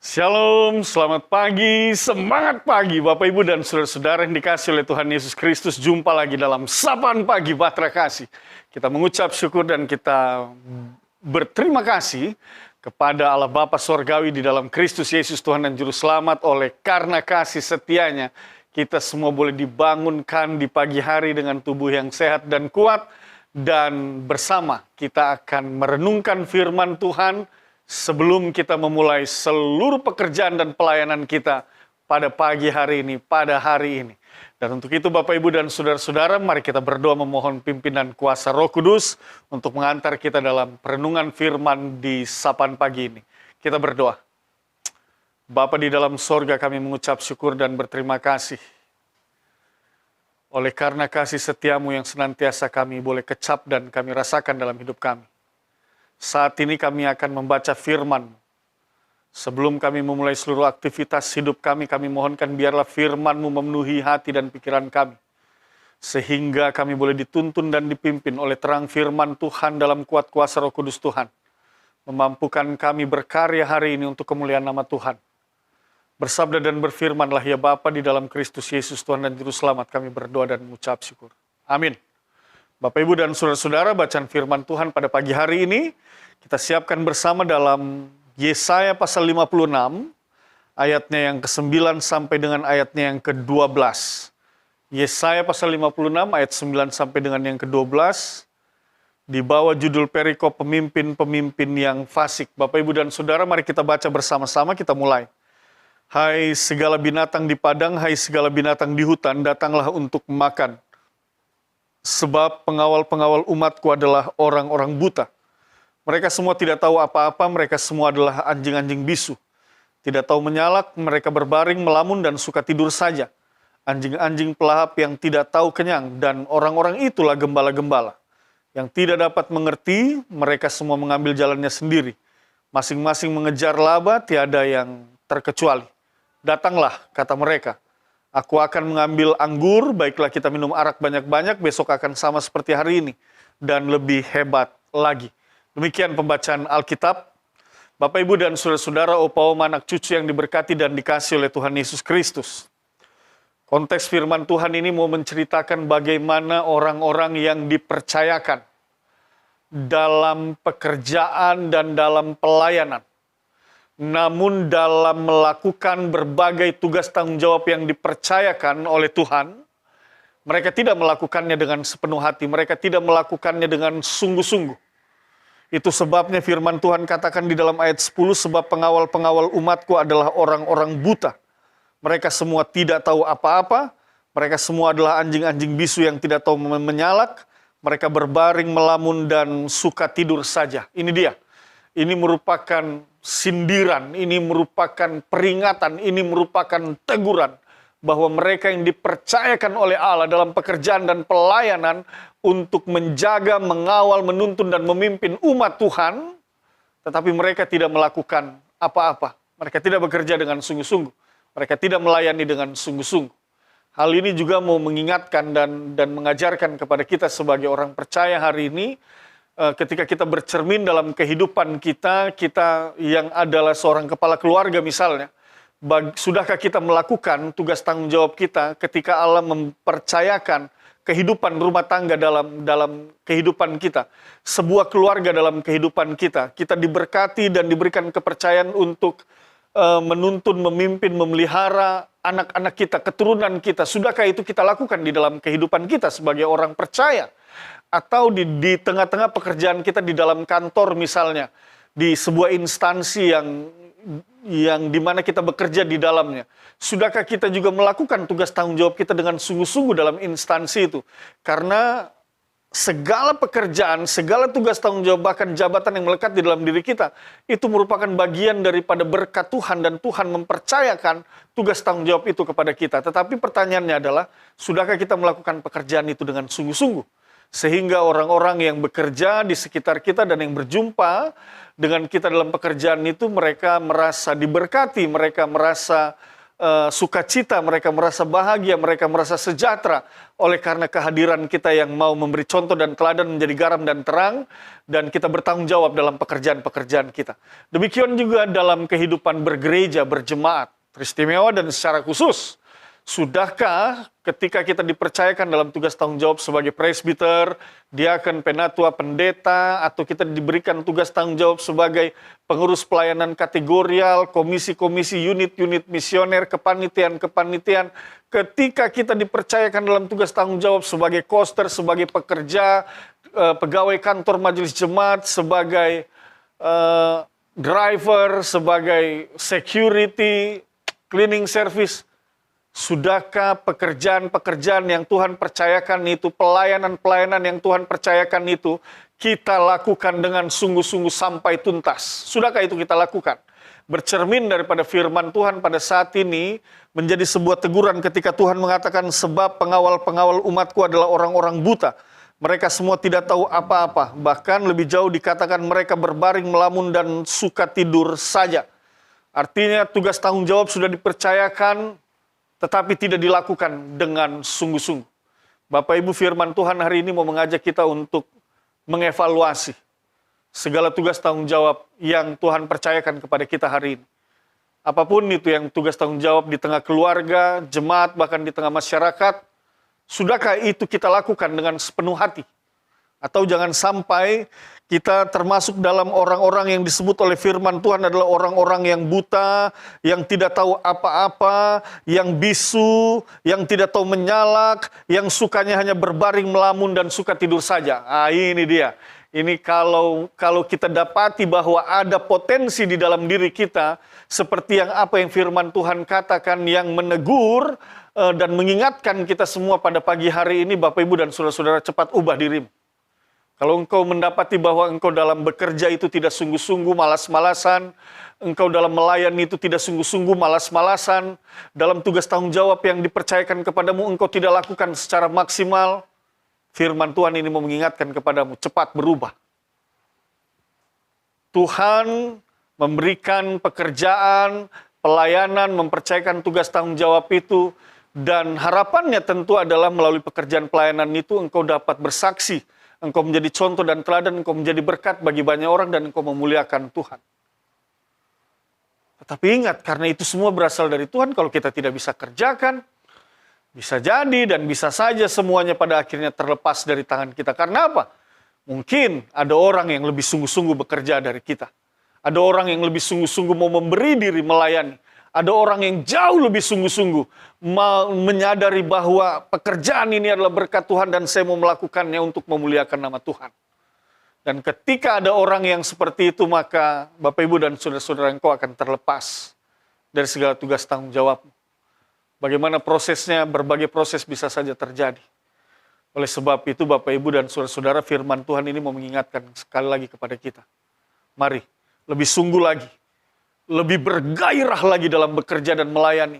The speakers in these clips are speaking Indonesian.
Shalom, selamat pagi, semangat pagi Bapak Ibu dan saudara-saudara yang dikasih oleh Tuhan Yesus Kristus. Jumpa lagi dalam Sapaan Pagi Batra Kasih. Kita mengucap syukur dan kita berterima kasih kepada Allah Bapa Sorgawi di dalam Kristus Yesus Tuhan dan Juru Selamat. Oleh karena kasih setianya, kita semua boleh dibangunkan di pagi hari dengan tubuh yang sehat dan kuat. Dan bersama kita akan merenungkan firman Tuhan sebelum kita memulai seluruh pekerjaan dan pelayanan kita pada pagi hari ini, pada hari ini. Dan untuk itu Bapak Ibu dan saudara-saudara, mari kita berdoa memohon pimpinan kuasa Roh Kudus untuk mengantar kita dalam perenungan firman di Sapaan Pagi ini. Kita berdoa. Bapa di dalam sorga, kami mengucap syukur dan berterima kasih. Oleh karena kasih setiamu yang senantiasa kami boleh kecap dan kami rasakan dalam hidup kami. Saat ini kami akan membaca firman. Sebelum kami memulai seluruh aktivitas hidup kami mohonkan biarlah firman-Mu memenuhi hati dan pikiran kami. Sehingga kami boleh dituntun dan dipimpin oleh terang firman Tuhan dalam kuat kuasa Roh Kudus Tuhan. Memampukan kami berkarya hari ini untuk kemuliaan nama Tuhan. Bersabda dan berfirmanlah ya Bapa di dalam Kristus Yesus Tuhan dan Juru Selamat, kami berdoa dan mengucap syukur. Amin. Bapak Ibu dan saudara-saudara, bacaan firman Tuhan pada pagi hari ini kita siapkan bersama dalam Yesaya pasal 56, ayatnya yang ke-9 sampai dengan ayatnya yang ke-12. Yesaya pasal 56 ayat 9 sampai dengan yang ke-12, di bawah judul perikop pemimpin-pemimpin yang fasik. Bapak Ibu dan saudara, mari kita baca bersama-sama, kita mulai. Hai segala binatang di padang, hai segala binatang di hutan, datanglah untuk makan. Sebab pengawal-pengawal umatku adalah orang-orang buta. Mereka semua tidak tahu apa-apa, mereka semua adalah anjing-anjing bisu. Tidak tahu menyalak, mereka berbaring, melamun, dan suka tidur saja. Anjing-anjing pelahap yang tidak tahu kenyang, dan orang-orang itulah gembala-gembala. Yang tidak dapat mengerti, mereka semua mengambil jalannya sendiri. Masing-masing mengejar laba, tiada yang terkecuali. Datanglah, kata mereka. Aku akan mengambil anggur, baiklah kita minum arak banyak-banyak, besok akan sama seperti hari ini. Dan lebih hebat lagi. Demikian pembacaan Alkitab. Bapak, Ibu, dan saudara-saudara, opa oma, anak cucu yang diberkati dan dikasih oleh Tuhan Yesus Kristus. Konteks firman Tuhan ini mau menceritakan bagaimana orang-orang yang dipercayakan dalam pekerjaan dan dalam pelayanan. Namun dalam melakukan berbagai tugas tanggung jawab yang dipercayakan oleh Tuhan, mereka tidak melakukannya dengan sepenuh hati, mereka tidak melakukannya dengan sungguh-sungguh. Itu sebabnya firman Tuhan katakan di dalam ayat 10, sebab pengawal-pengawal umatku adalah orang-orang buta. Mereka semua tidak tahu apa-apa, mereka semua adalah anjing-anjing bisu yang tidak tahu menyalak, mereka berbaring, melamun, dan suka tidur saja. Ini dia. Ini merupakan sindiran, ini merupakan peringatan, ini merupakan teguran bahwa mereka yang dipercayakan oleh Allah dalam pekerjaan dan pelayanan untuk menjaga, mengawal, menuntun, dan memimpin umat Tuhan, tetapi mereka tidak melakukan apa-apa. Mereka tidak bekerja dengan sungguh-sungguh. Mereka tidak melayani dengan sungguh-sungguh. Hal ini juga mau mengingatkan dan mengajarkan kepada kita sebagai orang percaya hari ini, ketika kita bercermin dalam kehidupan kita yang adalah seorang kepala keluarga misalnya, sudahkah kita melakukan tugas tanggung jawab kita ketika Allah mempercayakan kehidupan rumah tangga dalam kehidupan kita, sebuah keluarga dalam kehidupan kita diberkati dan diberikan kepercayaan untuk menuntun, memimpin, memelihara anak-anak kita, keturunan kita. Sudahkah itu kita lakukan di dalam kehidupan kita sebagai orang percaya? Atau di tengah-tengah pekerjaan kita di dalam kantor misalnya, di sebuah instansi yang dimana kita bekerja di dalamnya. Sudahkah kita juga melakukan tugas tanggung jawab kita dengan sungguh-sungguh dalam instansi itu? Karena segala pekerjaan, segala tugas tanggung jawab, bahkan jabatan yang melekat di dalam diri kita, itu merupakan bagian daripada berkat Tuhan, dan Tuhan mempercayakan tugas tanggung jawab itu kepada kita. Tetapi pertanyaannya adalah, sudahkah kita melakukan pekerjaan itu dengan sungguh-sungguh? Sehingga orang-orang yang bekerja di sekitar kita dan yang berjumpa dengan kita dalam pekerjaan itu, mereka merasa diberkati, mereka merasa sukacita, mereka merasa bahagia, mereka merasa sejahtera oleh karena kehadiran kita yang mau memberi contoh dan teladan, menjadi garam dan terang, dan kita bertanggung jawab dalam pekerjaan-pekerjaan kita. Demikian juga dalam kehidupan bergereja, berjemaat, teristimewa dan secara khusus. Sudahkah ketika kita dipercayakan dalam tugas tanggung jawab sebagai presbiter, diaken, penatua, pendeta, atau kita diberikan tugas tanggung jawab sebagai pengurus pelayanan kategorial, komisi-komisi, unit-unit misioner, kepanitiaan-kepanitiaan, ketika kita dipercayakan dalam tugas tanggung jawab sebagai koster, sebagai pekerja, pegawai kantor majelis jemaat, sebagai driver, sebagai security, cleaning service, sudahkah pekerjaan-pekerjaan yang Tuhan percayakan itu, pelayanan-pelayanan yang Tuhan percayakan itu, kita lakukan dengan sungguh-sungguh sampai tuntas? Sudahkah itu kita lakukan? Bercermin daripada firman Tuhan pada saat ini, menjadi sebuah teguran ketika Tuhan mengatakan, sebab pengawal-pengawal umatku adalah orang-orang buta. Mereka semua tidak tahu apa-apa. Bahkan lebih jauh dikatakan mereka berbaring melamun dan suka tidur saja. Artinya tugas tanggung jawab sudah dipercayakan, tetapi tidak dilakukan dengan sungguh-sungguh. Bapak Ibu, firman Tuhan hari ini mau mengajak kita untuk mengevaluasi segala tugas tanggung jawab yang Tuhan percayakan kepada kita hari ini. Apapun itu yang tugas tanggung jawab di tengah keluarga, jemaat, bahkan di tengah masyarakat, sudahkah itu kita lakukan dengan sepenuh hati? Atau jangan sampai kita termasuk dalam orang-orang yang disebut oleh firman Tuhan adalah orang-orang yang buta, yang tidak tahu apa-apa, yang bisu, yang tidak tahu menyalak, yang sukanya hanya berbaring melamun dan suka tidur saja. Ini dia. Ini kalau kita dapati bahwa ada potensi di dalam diri kita, seperti yang apa yang firman Tuhan katakan, yang menegur dan mengingatkan kita semua pada pagi hari ini, Bapak Ibu dan saudara-saudara, cepat ubah dirimu. Kalau engkau mendapati bahwa engkau dalam bekerja itu tidak sungguh-sungguh, malas-malasan, engkau dalam melayani itu tidak sungguh-sungguh, malas-malasan, dalam tugas tanggung jawab yang dipercayakan kepadamu engkau tidak lakukan secara maksimal, firman Tuhan ini mau mengingatkan kepadamu, cepat berubah. Tuhan memberikan pekerjaan, pelayanan, mempercayakan tugas tanggung jawab itu, dan harapannya tentu adalah melalui pekerjaan pelayanan itu engkau dapat bersaksi, engkau menjadi contoh dan teladan, engkau menjadi berkat bagi banyak orang, dan engkau memuliakan Tuhan. Tetapi ingat, karena itu semua berasal dari Tuhan, kalau kita tidak bisa kerjakan, bisa jadi dan bisa saja semuanya pada akhirnya terlepas dari tangan kita. Karena apa? Mungkin ada orang yang lebih sungguh-sungguh bekerja dari kita. Ada orang yang lebih sungguh-sungguh mau memberi diri melayani. Ada orang yang jauh lebih sungguh-sungguh menyadari bahwa pekerjaan ini adalah berkat Tuhan dan saya mau melakukannya untuk memuliakan nama Tuhan. Dan ketika ada orang yang seperti itu, maka Bapak Ibu dan saudara-saudara, engkau akan terlepas dari segala tugas tanggung jawabmu. Bagaimana prosesnya, berbagai proses bisa saja terjadi. Oleh sebab itu Bapak Ibu dan saudara-saudara, firman Tuhan ini mau mengingatkan sekali lagi kepada kita. Mari, lebih sungguh lagi. Lebih bergairah lagi dalam bekerja dan melayani.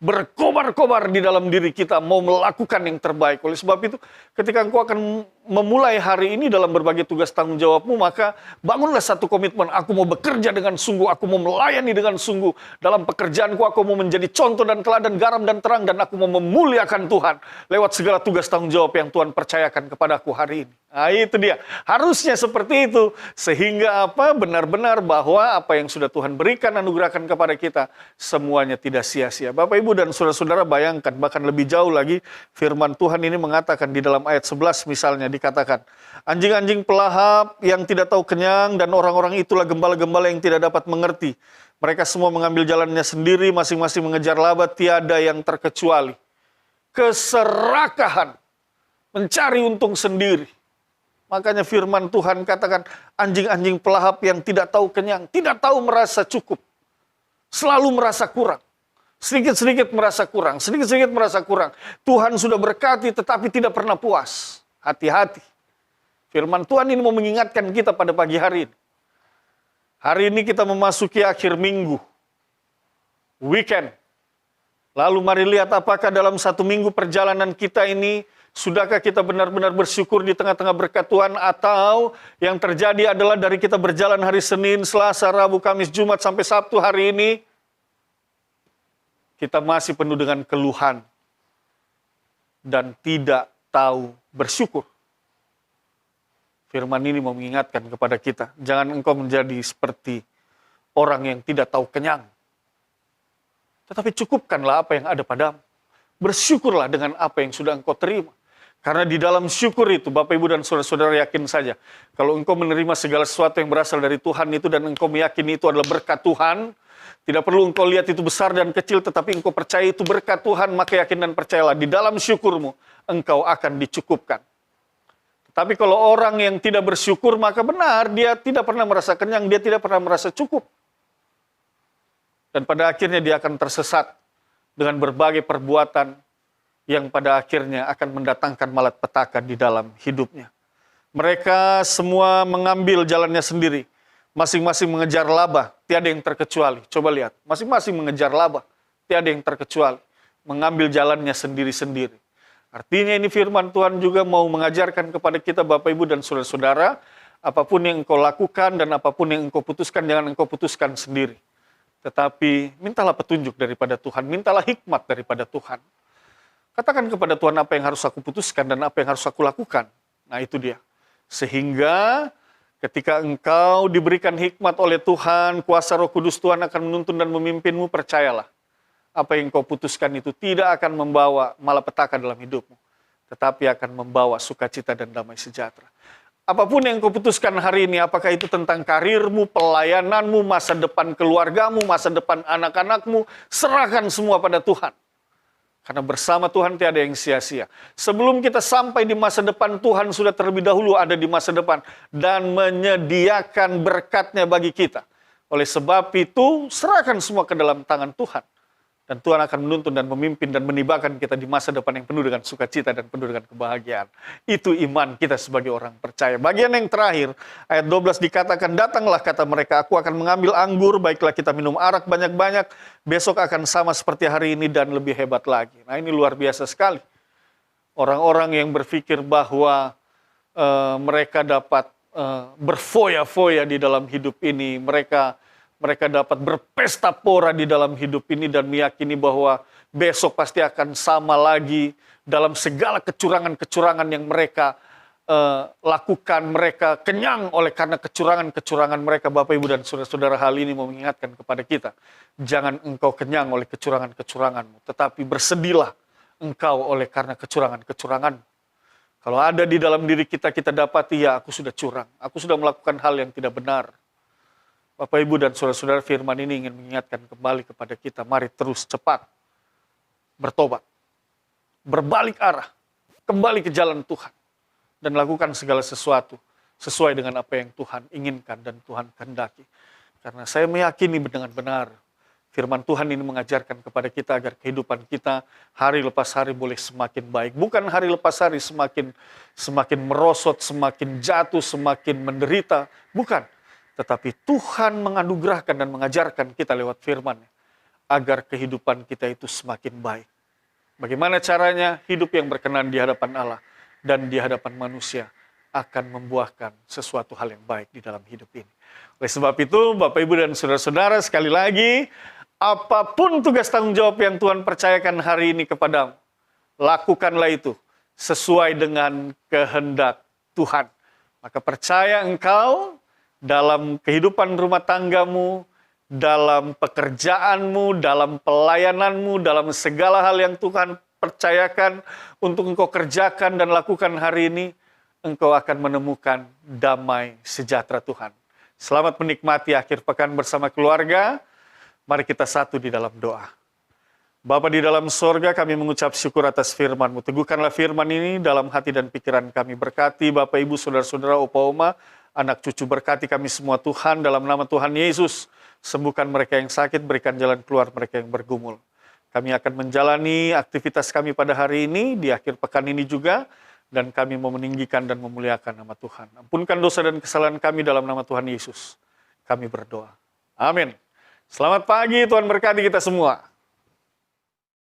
Berkobar-kobar di dalam diri kita mau melakukan yang terbaik. Oleh sebab itu, ketika engkau akan memulai hari ini dalam berbagai tugas tanggung jawabmu, maka bangunlah satu komitmen. Aku mau bekerja dengan sungguh, aku mau melayani dengan sungguh. Dalam pekerjaanku aku mau menjadi contoh dan teladan, garam dan terang, dan aku mau memuliakan Tuhan lewat segala tugas tanggung jawab yang Tuhan percayakan kepadaku hari ini. Nah, itu dia. Harusnya seperti itu. Sehingga apa? Benar-benar bahwa apa yang sudah Tuhan berikan, anugerahkan kepada kita, semuanya tidak sia-sia. Bapak Ibu dan saudara-saudara, bayangkan, bahkan lebih jauh lagi, firman Tuhan ini mengatakan di dalam ayat 11 misalnya, dikatakan, anjing-anjing pelahap yang tidak tahu kenyang, dan orang-orang itulah gembala-gembala yang tidak dapat mengerti. Mereka semua mengambil jalannya sendiri, masing-masing mengejar laba, tiada yang terkecuali. Keserakahan, mencari untung sendiri. Makanya firman Tuhan katakan, anjing-anjing pelahap yang tidak tahu kenyang, tidak tahu merasa cukup, selalu merasa kurang. Sedikit-sedikit merasa kurang, sedikit-sedikit merasa kurang. Tuhan sudah berkati tetapi tidak pernah puas. Hati-hati. Firman Tuhan ini mau mengingatkan kita pada pagi hari ini. Hari ini kita memasuki akhir minggu, weekend. Lalu mari lihat apakah dalam satu minggu perjalanan kita ini, sudahkah kita benar-benar bersyukur di tengah-tengah berkat Tuhan, atau yang terjadi adalah dari kita berjalan hari Senin, Selasa, Rabu, Kamis, Jumat, sampai Sabtu hari ini, kita masih penuh dengan keluhan dan tidak tahu bersyukur. Firman ini mau mengingatkan kepada kita, jangan engkau menjadi seperti orang yang tidak tahu kenyang. Tetapi cukupkanlah apa yang ada padamu. Bersyukurlah dengan apa yang sudah engkau terima. Karena di dalam syukur itu, Bapak, Ibu, dan saudara-saudara yakin saja, kalau engkau menerima segala sesuatu yang berasal dari Tuhan itu dan engkau meyakini itu adalah berkat Tuhan, tidak perlu engkau lihat itu besar dan kecil, tetapi engkau percaya itu berkat Tuhan, maka yakin dan percayalah, di dalam syukurmu, engkau akan dicukupkan. Tapi kalau orang yang tidak bersyukur, maka benar, dia tidak pernah merasa kenyang, dia tidak pernah merasa cukup. Dan pada akhirnya dia akan tersesat dengan berbagai perbuatan yang pada akhirnya akan mendatangkan malapetaka di dalam hidupnya. Mereka semua mengambil jalannya sendiri. Masing-masing mengejar laba, tiada yang terkecuali. Coba lihat, masing-masing mengejar laba, tiada yang terkecuali. Mengambil jalannya sendiri-sendiri. Artinya ini firman Tuhan juga mau mengajarkan kepada kita, Bapak, Ibu, dan saudara-saudara, apapun yang engkau lakukan dan apapun yang engkau putuskan, jangan engkau putuskan sendiri. Tetapi mintalah petunjuk daripada Tuhan, mintalah hikmat daripada Tuhan. Katakan kepada Tuhan apa yang harus aku putuskan dan apa yang harus aku lakukan. Nah itu dia. Sehingga ketika engkau diberikan hikmat oleh Tuhan, kuasa Roh Kudus Tuhan akan menuntun dan memimpinmu, percayalah. Apa yang kau putuskan itu tidak akan membawa malapetaka dalam hidupmu. Tetapi akan membawa sukacita dan damai sejahtera. Apapun yang kau putuskan hari ini, apakah itu tentang karirmu, pelayananmu, masa depan keluargamu, masa depan anak-anakmu, serahkan semua pada Tuhan. Karena bersama Tuhan tiada yang sia-sia. Sebelum kita sampai di masa depan, Tuhan sudah terlebih dahulu ada di masa depan. Dan menyediakan berkatnya bagi kita. Oleh sebab itu, serahkan semua ke dalam tangan Tuhan. Dan Tuhan akan menuntun dan memimpin dan menibakan kita di masa depan yang penuh dengan sukacita dan penuh dengan kebahagiaan. Itu iman kita sebagai orang percaya. Bagian yang terakhir, ayat 12 dikatakan, datanglah kata mereka, aku akan mengambil anggur, baiklah kita minum arak banyak-banyak, besok akan sama seperti hari ini dan lebih hebat lagi. Nah ini luar biasa sekali. Orang-orang yang berpikir bahwa mereka dapat berfoya-foya di dalam hidup ini, mereka dapat berpesta pora di dalam hidup ini dan meyakini bahwa besok pasti akan sama lagi dalam segala kecurangan-kecurangan yang mereka lakukan. Mereka kenyang oleh karena kecurangan-kecurangan mereka. Bapak, Ibu, dan saudara-saudara, hal ini mau mengingatkan kepada kita. Jangan engkau kenyang oleh kecurangan-kecuranganmu, tetapi bersedihlah engkau oleh karena kecurangan-kecuranganmu. Kalau ada di dalam diri kita, kita dapati, ya aku sudah curang, aku sudah melakukan hal yang tidak benar. Bapak, Ibu, dan saudara-saudara, firman ini ingin mengingatkan kembali kepada kita. Mari terus cepat bertobat, berbalik arah, kembali ke jalan Tuhan, dan lakukan segala sesuatu sesuai dengan apa yang Tuhan inginkan dan Tuhan kehendaki. Karena saya meyakini dengan benar, firman Tuhan ini mengajarkan kepada kita agar kehidupan kita hari lepas hari boleh semakin baik. Bukan hari lepas hari semakin merosot, semakin jatuh, semakin menderita. Bukan. Tetapi Tuhan menganugerahkan dan mengajarkan kita lewat firman-Nya agar kehidupan kita itu semakin baik. Bagaimana caranya? Hidup yang berkenan di hadapan Allah dan di hadapan manusia akan membuahkan sesuatu hal yang baik di dalam hidup ini. Oleh sebab itu, Bapak, Ibu, dan saudara-saudara, sekali lagi, apapun tugas tanggung jawab yang Tuhan percayakan hari ini kepadamu, lakukanlah itu sesuai dengan kehendak Tuhan. Maka percaya engkau dalam kehidupan rumah tanggamu, dalam pekerjaanmu, dalam pelayananmu, dalam segala hal yang Tuhan percayakan untuk engkau kerjakan dan lakukan hari ini, engkau akan menemukan damai sejahtera Tuhan. Selamat menikmati akhir pekan bersama keluarga. Mari kita satu di dalam doa. Bapa di dalam sorga, kami mengucap syukur atas firman-Mu. Teguhkanlah firman ini dalam hati dan pikiran kami. Berkati Bapak, Ibu, saudara-saudara, opa, oma, anak cucu, berkati kami semua Tuhan, dalam nama Tuhan Yesus. Sembuhkan mereka yang sakit, berikan jalan keluar mereka yang bergumul. Kami akan menjalani aktivitas kami pada hari ini, di akhir pekan ini juga, dan kami mau meninggikan dan memuliakan nama Tuhan. Ampunkan dosa dan kesalahan kami dalam nama Tuhan Yesus. Kami berdoa. Amin. Selamat pagi, Tuhan berkati kita semua.